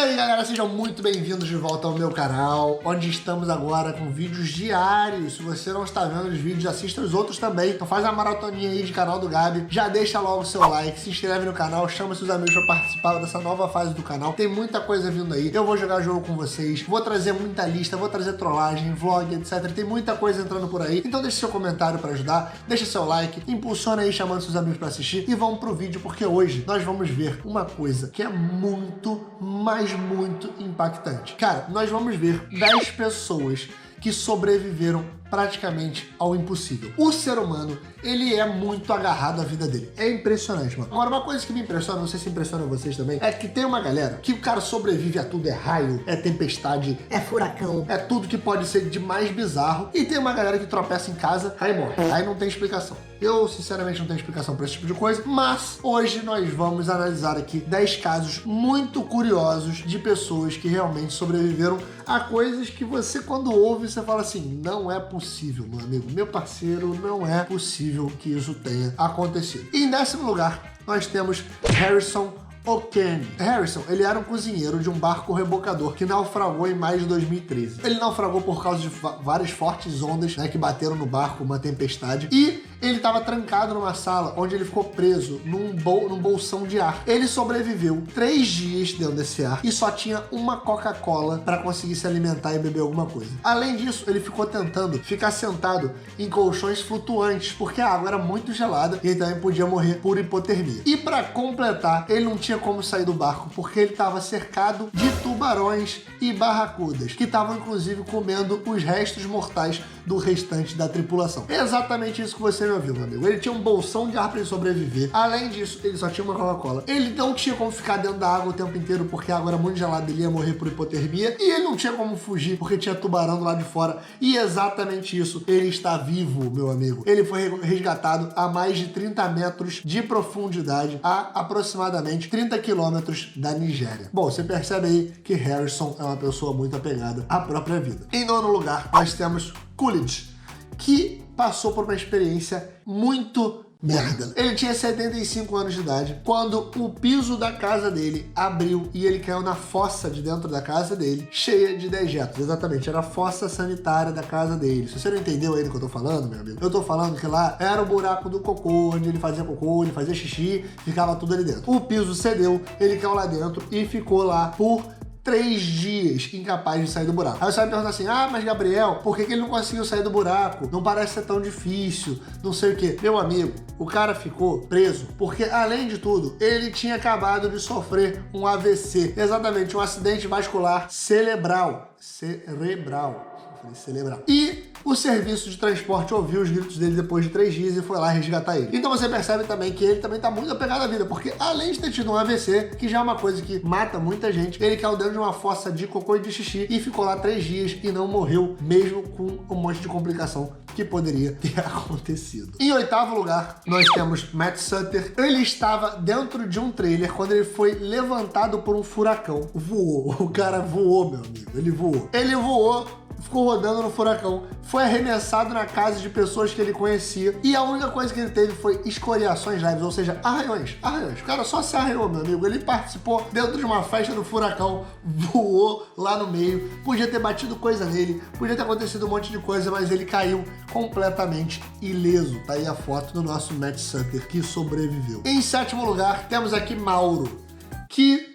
aí galera, sejam muito bem-vindos de volta ao meu canal, onde estamos agora com vídeos diários. Se você não está vendo os vídeos, assista os outros também. Então faz uma maratoninha aí de canal do Gabi, já deixa logo o seu like, se inscreve no canal, chama seus amigos para participar dessa nova fase do canal. Tem muita coisa vindo aí, eu vou jogar jogo com vocês, vou trazer muita lista, vou trazer trollagem, vlog, etc. Tem muita coisa entrando por aí, então deixa seu comentário para ajudar, deixa seu like, impulsiona aí chamando seus amigos para assistir e vamos pro vídeo, porque hoje nós vamos ver uma coisa que é muito impactante. Cara, nós vamos ver 10 pessoas que sobreviveram praticamente ao impossível. O ser humano, ele é muito agarrado à vida dele. É impressionante, mano. Agora, uma coisa que me impressiona, não sei se impressiona vocês também, é que tem uma galera que o cara sobrevive a tudo. É raio, é tempestade, é furacão, é tudo que pode ser de mais bizarro. E tem uma galera que tropeça em casa, aí morre. Aí não tem explicação. Eu, sinceramente, não tenho explicação para esse tipo de coisa, mas hoje nós vamos analisar aqui 10 casos muito curiosos de pessoas que realmente sobreviveram a coisas que você, quando ouve, você fala assim, não é possível, meu amigo, meu parceiro, não é possível que isso tenha acontecido. E em 10º lugar, nós temos Harrison O'Kane. Harrison, ele era um cozinheiro de um barco rebocador que naufragou em maio de 2013. Ele naufragou por causa de várias fortes ondas, né, que bateram no barco, uma tempestade, e ele estava trancado numa sala onde ele ficou preso num bolsão de ar. Ele sobreviveu 3 dias dentro desse ar e só tinha uma Coca-Cola para conseguir se alimentar e beber alguma coisa. Além disso, ele ficou tentando ficar sentado em colchões flutuantes, porque a água era muito gelada e ele também podia morrer por hipotermia. E para completar, ele não tinha como sair do barco, porque ele estava cercado de tubarões e barracudas, que estavam inclusive comendo os restos mortais do restante da tripulação. É exatamente isso que você me ouviu, meu amigo. Ele tinha um bolsão de ar para ele sobreviver. Além disso, ele só tinha uma Coca-Cola. Ele não tinha como ficar dentro da água o tempo inteiro, porque a água era muito gelada, ele ia morrer por hipotermia. E ele não tinha como fugir, porque tinha tubarão do lado de fora. E exatamente isso, ele está vivo, meu amigo. Ele foi resgatado a mais de 30 metros de profundidade, a aproximadamente 30 quilômetros da Nigéria. Bom, você percebe aí que Harrison é uma pessoa muito apegada à própria vida. Em 9º lugar, nós temos Coolidge, que passou por uma experiência muito merda. Ele tinha 75 anos de idade quando o piso da casa dele abriu e ele caiu na fossa de dentro da casa dele, cheia de dejetos. Exatamente, era a fossa sanitária da casa dele. Se você não entendeu aí do que eu tô falando, meu amigo, eu tô falando que lá era o buraco do cocô, onde ele fazia cocô, ele fazia xixi, ficava tudo ali dentro. O piso cedeu, ele caiu lá dentro e ficou lá por 3 dias incapaz de sair do buraco. Aí você vai me perguntar assim, mas Gabriel, por que ele não conseguiu sair do buraco? Não parece ser tão difícil, não sei o quê. Meu amigo, o cara ficou preso porque, além de tudo, ele tinha acabado de sofrer um AVC. Exatamente, um acidente vascular cerebral. E o serviço de transporte ouviu os gritos dele depois de 3 dias e foi lá resgatar ele. Então você percebe também que ele também tá muito apegado à vida, porque além de ter tido um AVC, que já é uma coisa que mata muita gente, ele caiu dentro de uma fossa de cocô e de xixi e ficou lá 3 dias e não morreu, mesmo com um monte de complicação que poderia ter acontecido. Em 8º lugar, nós temos Matt Sutter. Ele estava dentro de um trailer quando ele foi levantado por um furacão. Voou. O cara voou, meu amigo. Ele voou, ficou rodando no furacão, foi arremessado na casa de pessoas que ele conhecia e a única coisa que ele teve foi escoriações leves, ou seja, arranhões. O cara só se arranhou, meu amigo. Ele participou dentro de uma festa do furacão, voou lá no meio, podia ter batido coisa nele, podia ter acontecido um monte de coisa, mas ele caiu completamente ileso. Tá aí a foto do nosso Matt Sutter, que sobreviveu. Em 7º lugar, temos aqui Mauro, que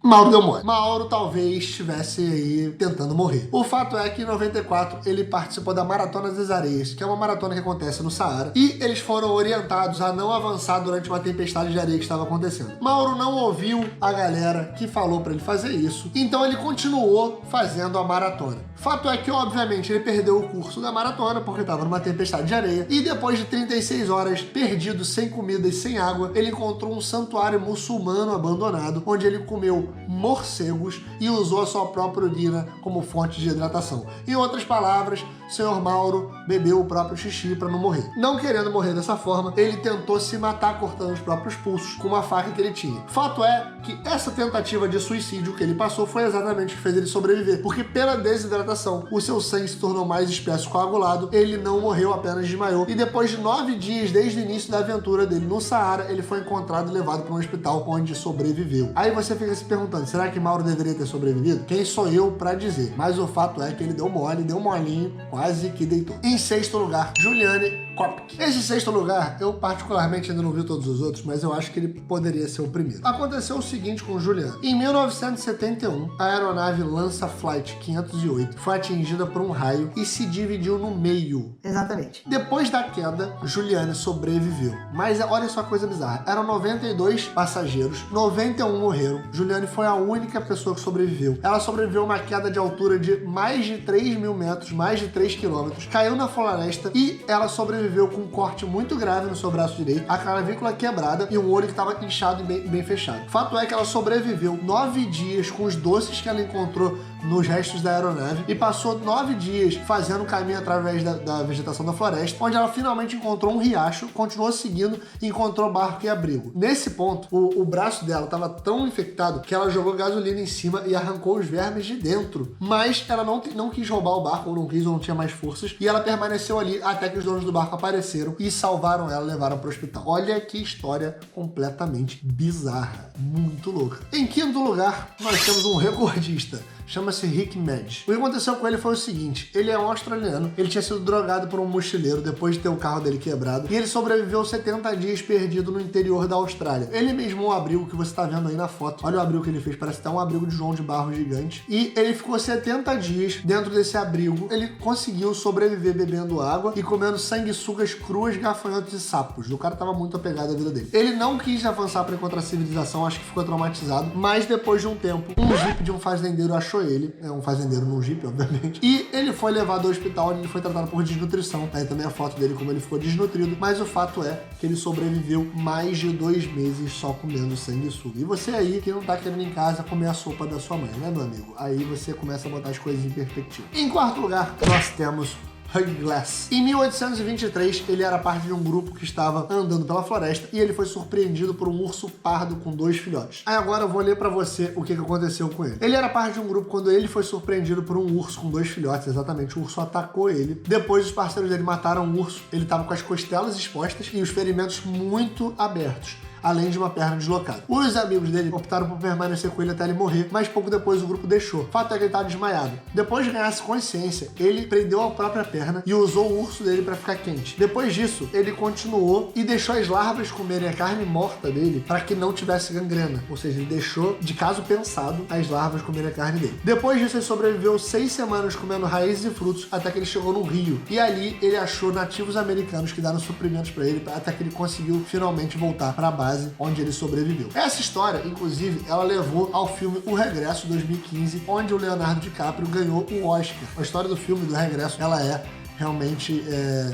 Mauro deu mole. Mauro talvez estivesse aí tentando morrer. O fato é que em 94 ele participou da Maratona das Areias, que é uma maratona que acontece no Saara, e eles foram orientados a não avançar durante uma tempestade de areia que estava acontecendo. Mauro não ouviu a galera que falou para ele fazer isso, então ele continuou fazendo a maratona. Fato é que, obviamente, ele perdeu o curso da maratona porque estava numa tempestade de areia e depois de 36 horas perdido, sem comida e sem água, ele encontrou um santuário muçulmano abandonado, onde ele comeu morcegos e usou a sua própria urina como fonte de hidratação. Em outras palavras, o senhor Mauro bebeu o próprio xixi para não morrer. Não querendo morrer dessa forma, ele tentou se matar cortando os próprios pulsos com uma faca que ele tinha. Fato é que essa tentativa de suicídio que ele passou foi exatamente o que fez ele sobreviver, porque pela desidratação, o seu sangue se tornou mais espesso, coagulado, ele não morreu, apenas desmaiou, e depois de 9 dias desde o início da aventura dele no Saara, ele foi encontrado e levado para um hospital onde sobreviveu. Aí você fica se perguntando, será que Mauro deveria ter sobrevivido? Quem sou eu para dizer? Mas o fato é que ele deu mole, deu molinho, quase que deitou. Em sexto lugar, Juliane Kopeck. Esse sexto lugar, eu particularmente ainda não vi todos os outros, mas eu acho que ele poderia ser o primeiro. Aconteceu o seguinte com Juliane. Em 1971, a aeronave Lança Flight 508 foi atingida por um raio e se dividiu no meio. Exatamente. Depois da queda, Juliane sobreviveu. Mas olha só a coisa bizarra. Eram 92 passageiros, 91 morreram. Juliane foi a única pessoa que sobreviveu. Ela sobreviveu a uma queda de altura de mais de 3 mil metros, mais de 3 quilômetros, caiu na floresta e ela sobreviveu com um corte muito grave no seu braço direito, a clavícula quebrada e um olho que estava inchado e bem fechado. Fato é que ela sobreviveu 9 dias com os doces que ela encontrou nos restos da aeronave e passou 9 dias fazendo caminho através da vegetação da floresta, onde ela finalmente encontrou um riacho, continuou seguindo e encontrou barco e abrigo. Nesse ponto, o braço dela estava tão infectado que ela jogou gasolina em cima e arrancou os vermes de dentro. Mas ela não quis roubar o barco, ou não tinha mais forças, e ela permaneceu ali até que os donos do barco apareceram e salvaram ela e levaram para o hospital. Olha que história completamente bizarra, muito louca. Em quinto lugar, nós temos um recordista. Chama-se Rick Madge. O que aconteceu com ele foi o seguinte, ele é um australiano, ele tinha sido drogado por um mochileiro depois de ter o carro dele quebrado e ele sobreviveu 70 dias perdido no interior da Austrália. Ele mesmo o abrigo que você está vendo aí na foto, olha o abrigo que ele fez, parece até um abrigo de João de Barro gigante, e ele ficou 70 dias dentro desse abrigo. Ele conseguiu sobreviver bebendo água e comendo sanguessugas cruas, gafanhotos e sapos. O cara estava muito apegado à vida dele. Ele não quis avançar para encontrar a civilização, acho que ficou traumatizado, mas depois de um tempo, um jipe de um fazendeiro achou ele, é um fazendeiro num jipe, obviamente, e ele foi levado ao hospital onde ele foi tratado por desnutrição. Aí também a foto dele como ele ficou desnutrido, mas o fato é que ele sobreviveu mais de 2 meses só comendo sanguessuga. E você aí que não tá querendo em casa comer a sopa da sua mãe, né, meu amigo? Aí você começa a botar as coisas em perspectiva. Em quarto lugar, nós temos Hugh Glass. Em 1823, ele era parte de um grupo que estava andando pela floresta e ele foi surpreendido por um urso pardo com 2 filhotes. Aí agora eu vou ler pra você o que aconteceu com ele. Ele era parte de um grupo quando ele foi surpreendido por um urso com 2 filhotes, exatamente. O urso atacou ele. Depois os parceiros dele mataram o urso. Ele estava com as costelas expostas e os ferimentos muito abertos, além de uma perna deslocada. Os amigos dele optaram por permanecer com ele até ele morrer, mas pouco depois o grupo deixou. O fato é que ele estava desmaiado. Depois de ganhar consciência, ele prendeu a própria perna e usou o urso dele para ficar quente. Depois disso, ele continuou e deixou as larvas comerem a carne morta dele para que não tivesse gangrena. Ou seja, ele deixou, de caso pensado, as larvas comerem a carne dele. Depois disso, ele sobreviveu 6 semanas comendo raízes e frutos até que ele chegou no Rio. E ali ele achou nativos americanos que deram suprimentos para ele até que ele conseguiu finalmente voltar para a base onde ele sobreviveu. Essa história, inclusive, ela levou ao filme O Regresso, 2015, onde o Leonardo DiCaprio ganhou o Oscar. A história do filme do Regresso, ela é realmente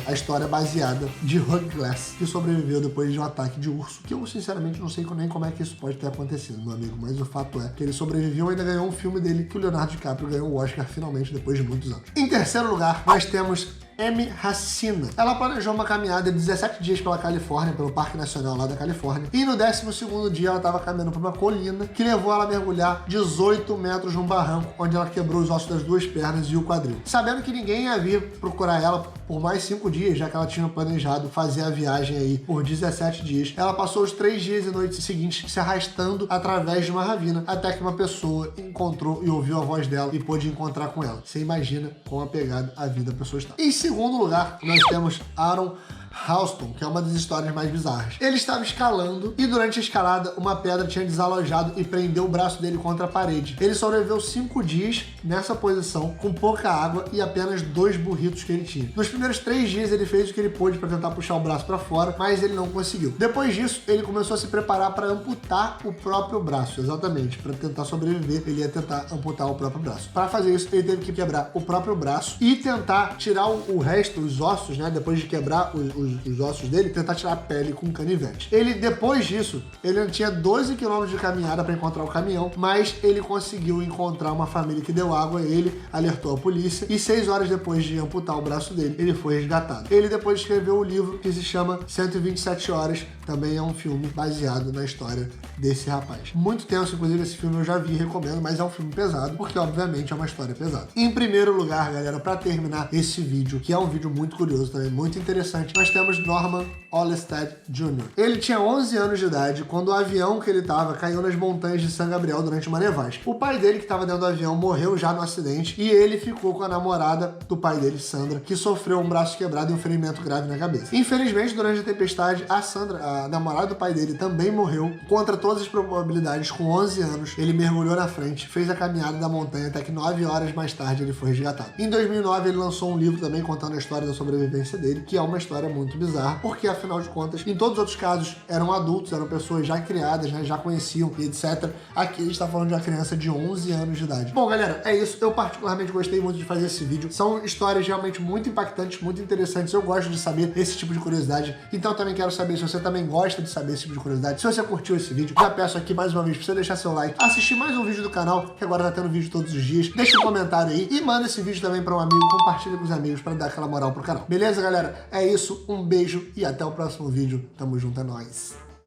a história baseada de Hugh Glass, que sobreviveu depois de um ataque de urso, que eu sinceramente não sei nem como é que isso pode ter acontecido, meu amigo, mas o fato é que ele sobreviveu e ainda ganhou um filme dele que o Leonardo DiCaprio ganhou o Oscar finalmente depois de muitos anos. Em terceiro lugar, nós temos Amy Hassina. Ela planejou uma caminhada de 17 dias pela Califórnia, pelo Parque Nacional lá da Califórnia, e no 12º dia ela estava caminhando por uma colina que levou ela a mergulhar 18 metros num barranco, onde ela quebrou os ossos das 2 pernas e o quadril. Sabendo que ninguém ia vir procurar ela por mais 5 dias, já que ela tinha planejado fazer a viagem aí por 17 dias, ela passou os 3 dias e noites seguintes se arrastando através de uma ravina, até que uma pessoa encontrou e ouviu a voz dela e pôde encontrar com ela. Você imagina quão apegada a vida a pessoa está. Em segundo lugar, nós temos Aaron Ralston, que é uma das histórias mais bizarras. Ele estava escalando e durante a escalada uma pedra tinha desalojado e prendeu o braço dele contra a parede. Ele sobreviveu 5 dias nessa posição, com pouca água e apenas 2 burritos que ele tinha. Nos primeiros 3 dias ele fez o que ele pôde para tentar puxar o braço para fora, mas ele não conseguiu. Depois disso, ele começou a se preparar para amputar o próprio braço, exatamente, para tentar sobreviver, ele ia tentar amputar o próprio braço. Para fazer isso, ele teve que quebrar o próprio braço e tentar tirar o resto, os ossos, né, depois de quebrar os os ossos dele, tentar tirar a pele com canivete. Ele, depois disso, ele tinha 12 quilômetros de caminhada para encontrar o caminhão, mas ele conseguiu encontrar uma família que deu água a ele, alertou a polícia, e 6 horas depois de amputar o braço dele, ele foi resgatado. Ele depois escreveu o livro que se chama 127 Horas, também é um filme baseado na história desse rapaz. Muito tenso, inclusive esse filme eu já vi, recomendo, mas é um filme pesado, porque obviamente é uma história pesada. Em primeiro lugar, galera, para terminar esse vídeo, que é um vídeo muito curioso também, muito interessante, nós temos Norman Olmsted Jr. Ele tinha 11 anos de idade quando o avião que ele estava caiu nas montanhas de San Gabriel durante uma nevasca. O pai dele, que estava dentro do avião, morreu já no acidente e ele ficou com a namorada do pai dele, Sandra, que sofreu um braço quebrado e um ferimento grave na cabeça. Infelizmente, durante a tempestade, a Sandra, a namorada do pai dele, também morreu. Contra todas as probabilidades, com 11 anos, ele mergulhou na frente, fez a caminhada da montanha até que 9 horas mais tarde ele foi resgatado. Em 2009, ele lançou um livro também contando a história da sobrevivência dele, que é uma história muito bizarra, porque afinal de contas, em todos os outros casos, eram adultos, eram pessoas já criadas, né, já conheciam e etc. Aqui a gente tá falando de uma criança de 11 anos de idade. Bom, galera, é isso. Eu particularmente gostei muito de fazer esse vídeo. São histórias realmente muito impactantes, muito interessantes. Eu gosto de saber esse tipo de curiosidade. Então também quero saber se você também gosta de saber esse tipo de curiosidade. Se você curtiu esse vídeo, já peço aqui mais uma vez pra você deixar seu like, assistir mais um vídeo do canal, que agora tá tendo vídeo todos os dias. Deixa um comentário aí e manda esse vídeo também pra um amigo, compartilha com os amigos pra dar aquela moral pro canal. Beleza, galera? É isso. Um beijo e até o próximo vídeo. Tamo junto, é nóis.